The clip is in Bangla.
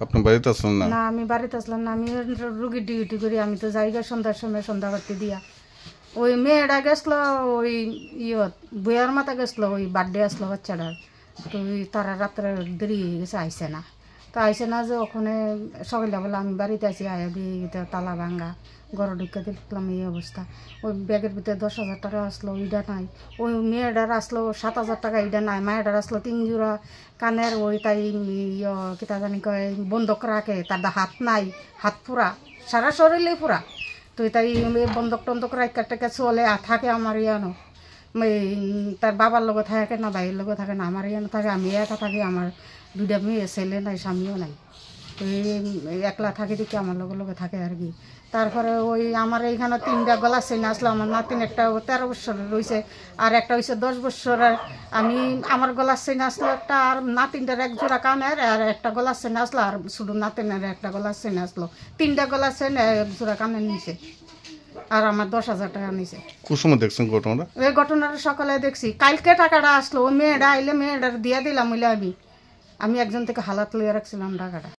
আপনি বাড়িতে আসলেন না? না, আমি বাড়িতে আসলাম না। আমি রুগীর ডিউটি করি। আমি তো জায়গা সন্ধ্যার সময় সন্ধ্যা করতে দিয়া ওই মেয়েটা গেছিলো, ওই বইয়ার মাথা গেছিলো, ওই বার্থডে আসলো বাচ্চাটার। তো ওই তারা রাত্রে দেরি হয়ে গেছে, আইসে না। তো আইসে না যে ওখানে সকালে বলে আমি বাড়িতে আছি, আয়া দিয়ে তালা ভাঙ্গা ঘর ঢুকে দেখলাম এই অবস্থা। ওই ব্যাগের ভিতরে 10,000 টাকা আসলো, ওইটা নাই। ওই মেয়েটার আসলো 7,000 টাকা, এইটা নাই। মায়েটার আসলো 3 জোড়া কানের, ওই তাই কিতা জানি কয় বন্ধক রাখে, তার হাত নাই, হাত পুরা, সারা শরীরে পুরা। তো তাই বন্ধক টন্ধক রাখতে চলে থাকে আমার ইয়ানো। তার বাবার লোক থাকে না, ভাইয়ের লোক থাকে না, আমার ইয়ানো থাকে। আমি একা থাকি, আমার 2টা মেয়ে, ছেলে নাই, স্বামীও নাই। তো এই একলা থাকি দেখি আমার লগে থাকে আর কি। তারপরে ওই আমার এইখানে 3টা গলা চেন আসলো। আমার নাতিন একটা 13 বছরের রয়েছে, আর একটা হয়েছে 10 বছরের। আমি আমার গলার চেন আসলো একটা, আর নাতিনটার 1 জোড়া কানের, আর একটা গলার চেন আসলো, আর শুধু নাতিনের একটা গলার চেন আসলো। 3টা গলার চেন, 1 জোড়া কানের নিচে, আর আমার 10,000 টাকা নিচে। কোন সময় দেখছেন ঘটনাটা? এই ঘটনাটা সকালে দেখছি। কালকে টাকাটা আসলো, ওই মেয়েটা আইলে মেয়েটার দিয়ে দিলাম। আমি একজন থেকে হালাত লইয়া রাখছিলাম টাকাটা।